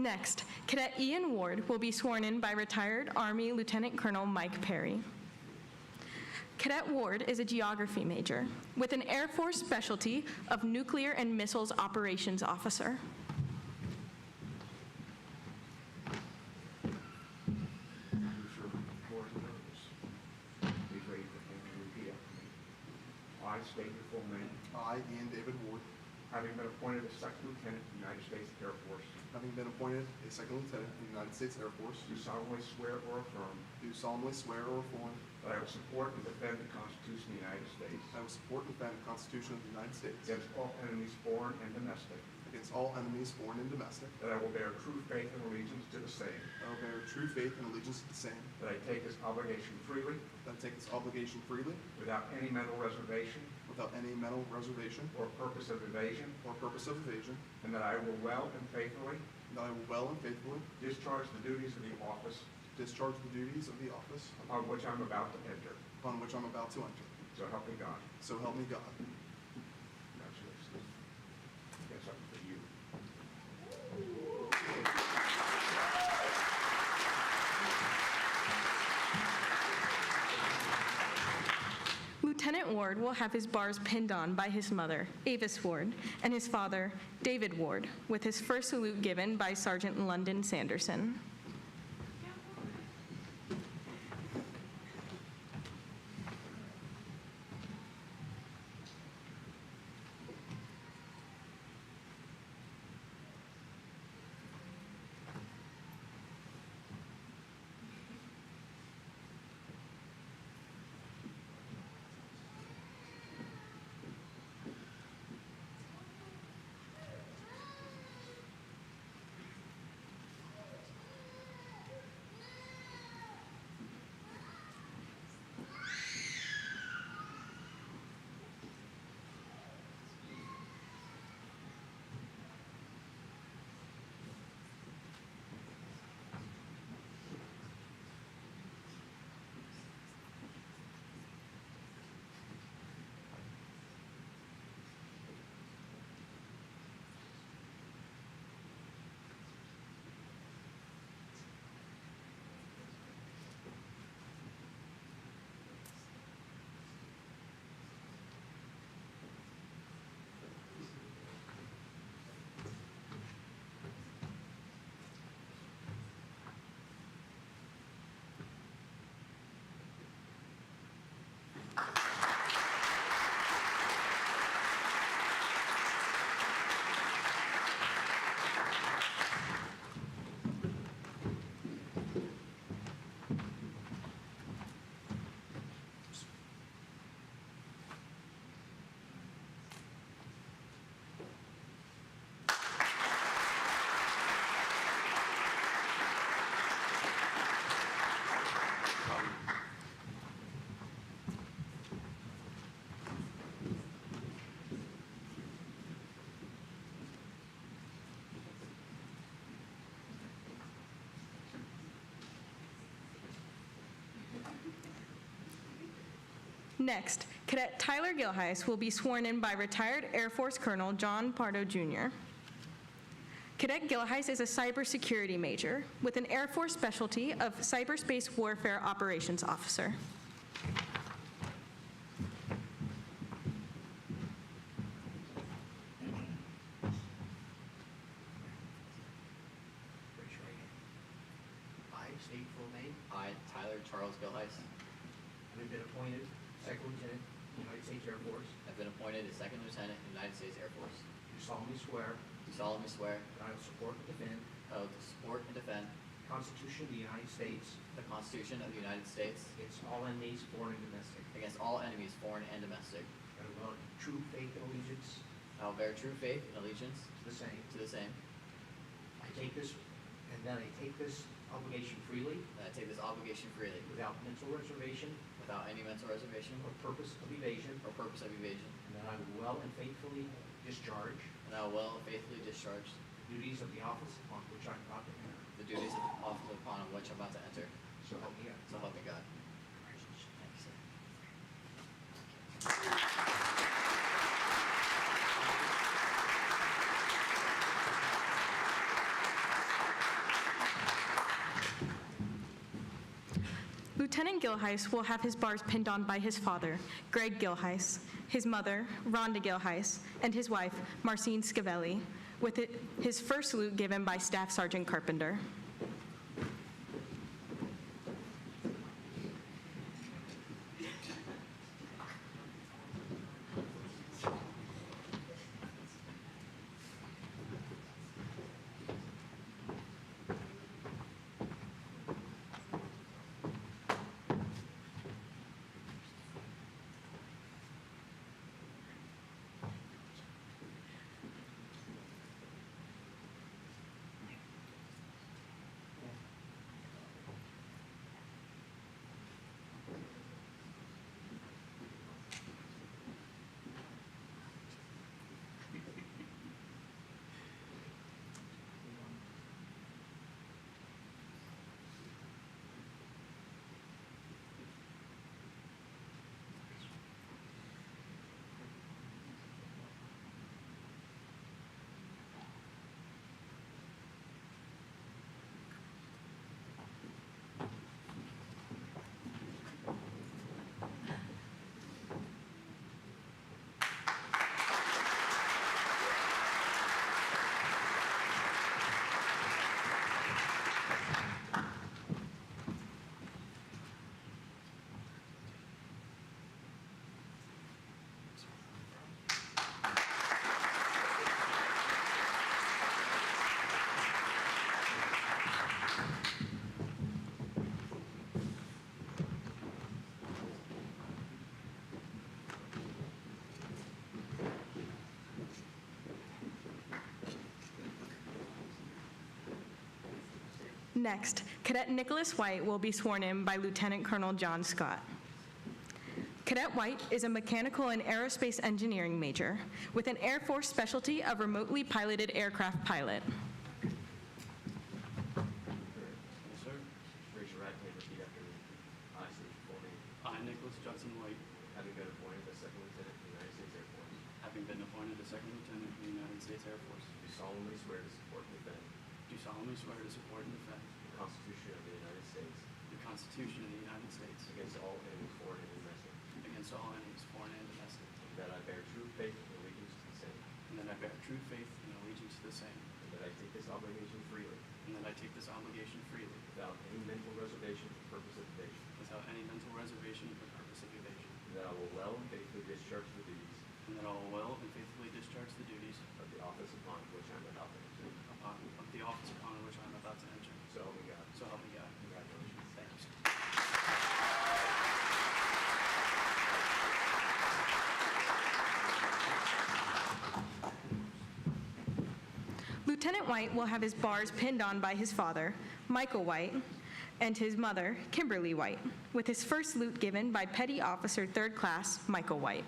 Speaker 1: Next, Cadet Ian Ward will be sworn in by retired Army Lieutenant Colonel Mike Perry. Cadet Ward is a geography major with an Air Force specialty of Nuclear and Missiles Operations Officer.
Speaker 10: Please raise your hand and repeat after me. I state your full name.
Speaker 13: I, Ian David Ward,
Speaker 10: Having been appointed a second lieutenant in the United States Air Force,
Speaker 13: having been appointed a second lieutenant in the United States Air Force,
Speaker 10: do solemnly swear or affirm
Speaker 13: do solemnly swear or affirm
Speaker 10: that I will support and defend the Constitution of the United States
Speaker 13: that I will support and defend the Constitution of the United States
Speaker 10: against all enemies, foreign and domestic,
Speaker 13: against all enemies, foreign and domestic,
Speaker 10: that I will bear true faith and allegiance to the same,
Speaker 13: that I will bear true faith and allegiance to the same,
Speaker 10: that I take this obligation freely
Speaker 13: that I take this obligation freely
Speaker 10: without any mental reservation
Speaker 13: without any mental reservation
Speaker 10: or purpose of evasion,
Speaker 13: or purpose of evasion,
Speaker 10: and that I will well and faithfully
Speaker 13: and that I will well and faithfully
Speaker 10: discharge the duties of the office
Speaker 13: discharge the duties of the office
Speaker 10: upon which I'm about to enter.
Speaker 13: upon which I'm about to enter.
Speaker 10: So help me God.
Speaker 13: So help me God.
Speaker 10: Congratulations. Get something for you.
Speaker 1: Lieutenant Ward will have his bars pinned on by his mother, Avis Ward, and his father, David Ward, with his first salute given by Sergeant London Sanderson. Next, Cadet Tyler Gilhuys will be sworn in by retired Air Force Colonel John Pardo, Jr. Cadet Gilhuys is a cybersecurity major with an Air Force specialty of Cyberspace Warfare Operations Officer.
Speaker 14: Raise your right hand. I state full name.
Speaker 15: I, Tyler Charles Gilhuys,
Speaker 14: Having been appointed Second Lieutenant, United States Air Force,
Speaker 15: have been appointed as Second Lieutenant in the United States Air Force.
Speaker 14: do solemnly swear
Speaker 15: Do solemnly swear
Speaker 14: that I will support and defend
Speaker 15: that I will support and defend
Speaker 14: the Constitution of the United States
Speaker 15: the Constitution of the United States
Speaker 14: against all enemies, foreign and domestic,
Speaker 15: against all enemies, foreign and domestic.
Speaker 14: and will bear true faith and allegiance
Speaker 15: I will bear true faith and allegiance
Speaker 14: to the same.
Speaker 15: to the same,
Speaker 14: I take this, and that I take this obligation freely,
Speaker 15: and I take this obligation freely,
Speaker 14: without mental reservation
Speaker 15: without any mental reservation
Speaker 14: or purpose of evasion,
Speaker 15: or purpose of evasion,
Speaker 14: and that I will well and faithfully discharge
Speaker 15: and I will well and faithfully discharge
Speaker 14: the duties of the office upon which I am about to enter.
Speaker 15: the duties of the office upon which I'm about to enter.
Speaker 14: So help me God.
Speaker 15: So help me God.
Speaker 14: Congratulations.
Speaker 15: Thank you, sir.
Speaker 1: Lieutenant Gilhuys will have his bars pinned on by his father, Greg Gilhuys, his mother, Rhonda Gilhuys, and his wife, Marcine Scavelli, with his first salute given by Staff Sergeant Carpenter. Next, Cadet Nicholas White will be sworn in by Lieutenant Colonel John Scott. Cadet White is a mechanical and aerospace engineering major with an Air Force specialty of remotely piloted aircraft pilot.
Speaker 8: Yes, sir. Raise your right hand, repeat after me. I state your full name.
Speaker 2: I, Nicholas Judson White,
Speaker 8: Having been appointed as Second Lieutenant in the United States Air Force,
Speaker 2: having been appointed as Second Lieutenant in the United States Air Force,
Speaker 8: do solemnly swear to support and defend
Speaker 2: do solemnly swear to support and defend
Speaker 8: the Constitution of the United States
Speaker 2: the Constitution of the United States
Speaker 8: against all enemies, foreign and domestic,
Speaker 2: against all enemies, foreign and domestic,
Speaker 8: and that I bear true faith and allegiance to the same,
Speaker 2: and that I bear true faith and allegiance to the same,
Speaker 8: and that I take this obligation freely,
Speaker 2: and that I take this obligation freely,
Speaker 8: without any mental reservation for purpose of evasion,
Speaker 2: without any mental reservation for purpose of evasion,
Speaker 8: and that I will well and faithfully discharge the duties
Speaker 2: and that I will well and faithfully discharge the duties
Speaker 8: of the office upon which I am about to enter.
Speaker 2: of the office upon which I am about to enter.
Speaker 8: So help me God.
Speaker 2: So help me God.
Speaker 8: Congratulations.
Speaker 2: Thank you, sir.
Speaker 1: Lieutenant White will have his bars pinned on by his father, Michael White, and his mother, Kimberly White, with his first salute given by Petty Officer 3rd Class Michael White.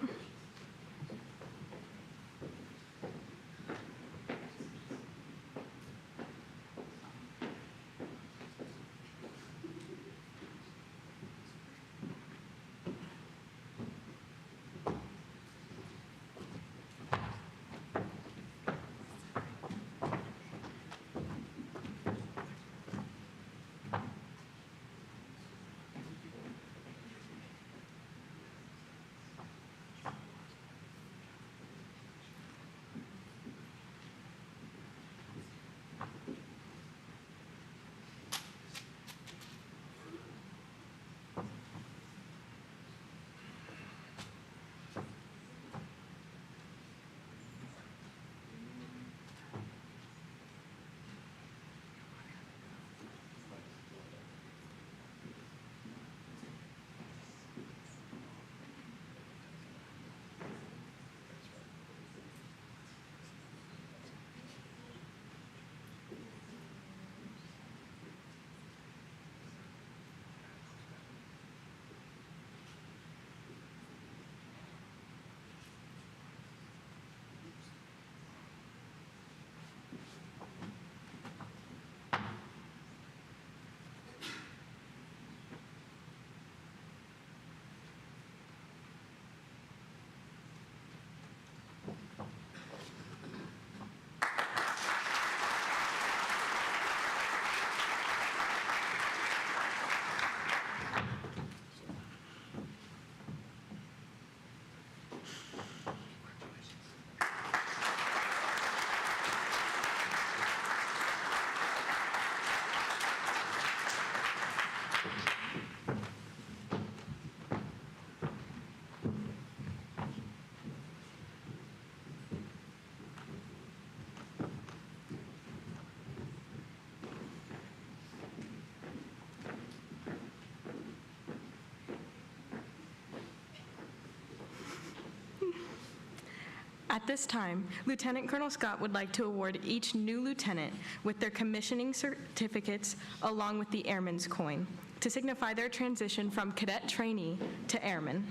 Speaker 1: At this time, Lieutenant Colonel Scott would like to award each new lieutenant with their commissioning certificates along with the Airman's coin to signify their transition from cadet trainee to airman.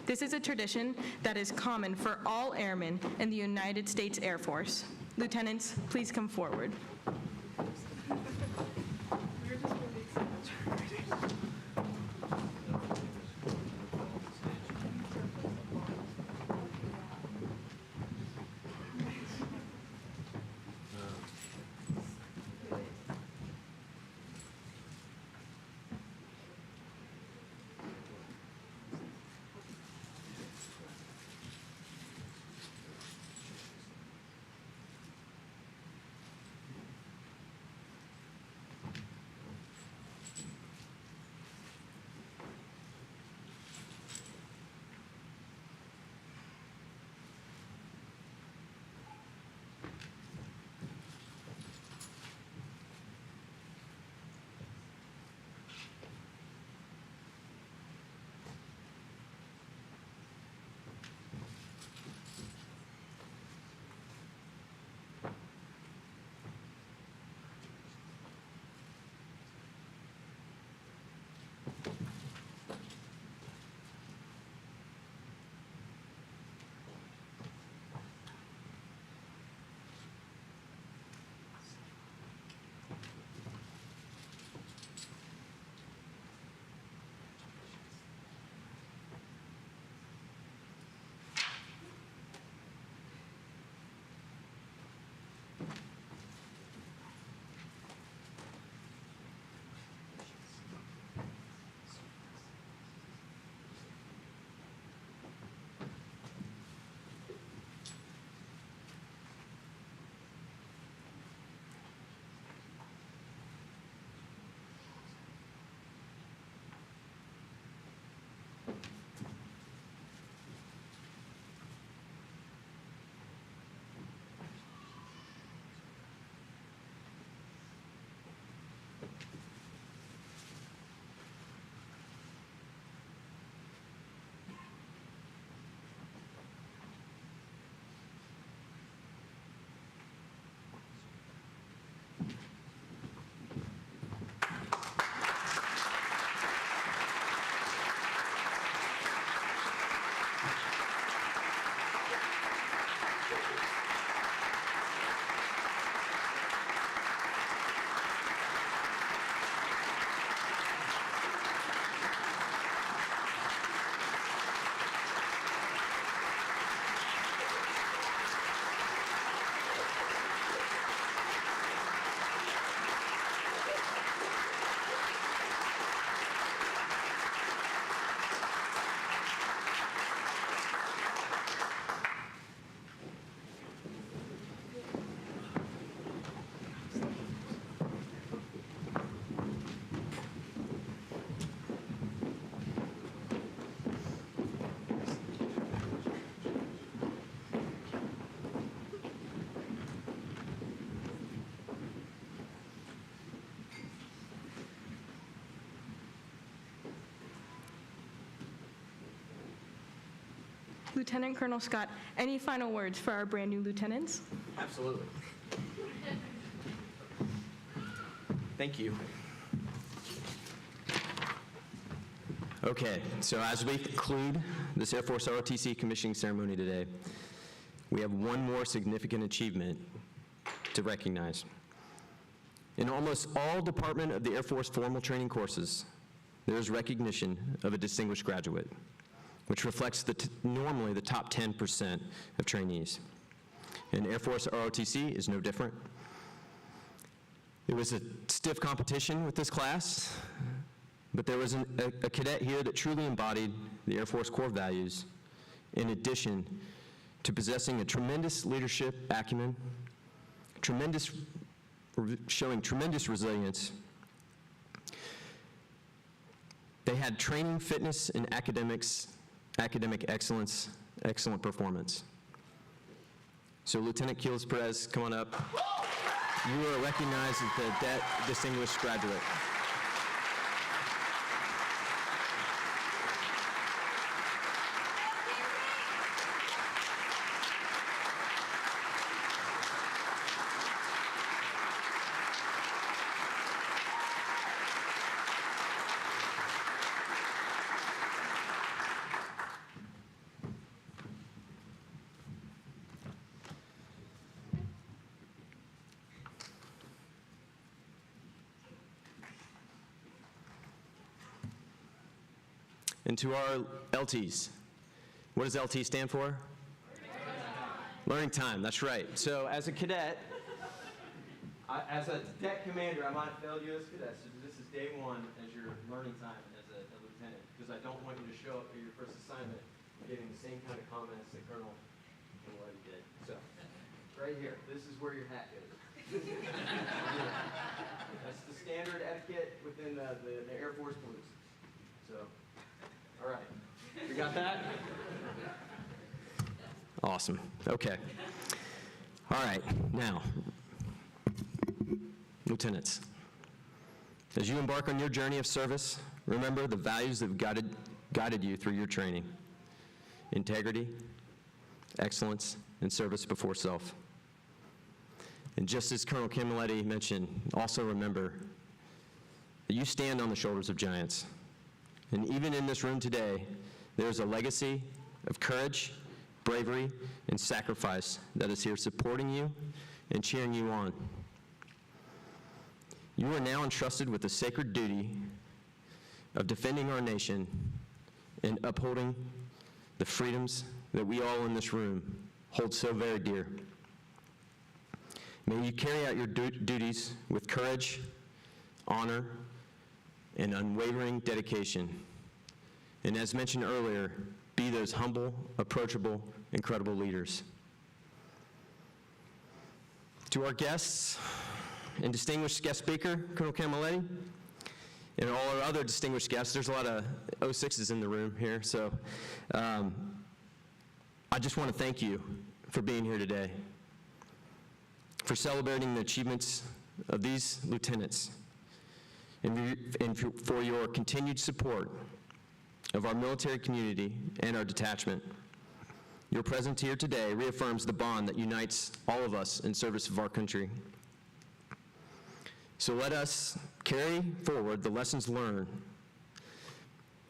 Speaker 1: This is a tradition that is common for all airmen in the United States Air Force. Lieutenants, please come forward. Lieutenant Colonel Scott, any final words for our brand new lieutenants?
Speaker 3: Absolutely. Thank you. Okay, so as we conclude this Air Force ROTC commissioning ceremony today, we have one more significant achievement to recognize. In almost all Department of the Air Force formal training courses, there is recognition of a distinguished graduate, which reflects normally the top 10% of trainees. And Air Force ROTC is no different. It was a stiff competition with this class, but there was a cadet here that truly embodied the Air Force core values, in addition to possessing a tremendous leadership acumen, showing tremendous resilience. They had training, fitness, and academic excellence, excellent performance. So Lieutenant Quiles-Perez, come on up. You are recognized as the distinguished graduate. And to our LTs, what does LT stand for? Learning time, that's right. So as a cadet, as a cadet commander, I might have failed you as cadet, so this is day one as your learning time as a lieutenant, because I don't want you to show up for your first assignment getting the same kind of comments that Colonel Gilhuys did. So, right here, this is where your hat is. That's the standard etiquette within the Air Force Police. So, all right. You got that? Awesome. Okay. All right. Now, lieutenants, as you embark on your journey of service, remember the values that have guided you through your training: integrity, excellence, and service before self. And just as Colonel Camilletti mentioned, also remember that you stand on the shoulders of giants. And even in this room today, there is a legacy of courage, bravery, and sacrifice that is here supporting you and cheering you on. You are now entrusted with the sacred duty of defending our nation and upholding the freedoms that we all in this room hold so very dear. May you carry out your duties with courage, honor, and unwavering dedication. And as mentioned earlier, be those humble, approachable, and credible leaders. To our guests and distinguished guest speaker, Colonel Camilletti, and all our other distinguished guests, there's a lot of 06s in the room here, so I just want to thank you for being here today, for celebrating the achievements of these lieutenants, and for your continued support of our military community and our detachment. Your presence here today reaffirms the bond that unites all of us in service of our country. So let us carry forward the lessons learned,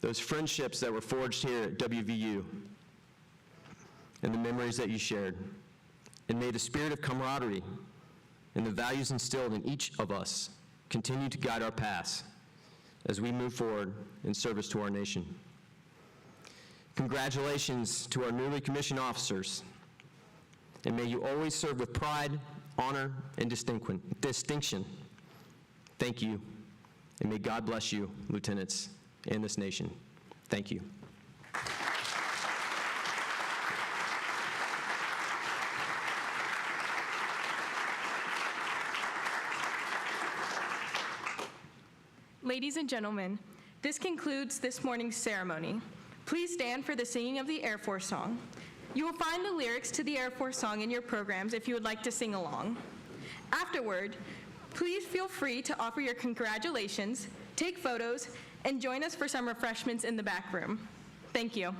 Speaker 3: those friendships that were forged here at WVU, and the memories that you shared. And may the spirit of camaraderie and the values instilled in each of us continue to guide our paths as we move forward in service to our nation. Congratulations to our newly commissioned officers, and may you always serve with pride, honor, and distinction. Thank you, and may God bless you, lieutenants, and this nation. Thank you.
Speaker 1: Ladies and gentlemen, this concludes this morning's ceremony. Please stand for the singing of the Air Force song. You will find the lyrics to the Air Force song in your programs if you would like to sing along. Afterward, please feel free to offer your congratulations, take photos, and join us for some refreshments in the back room. Thank you.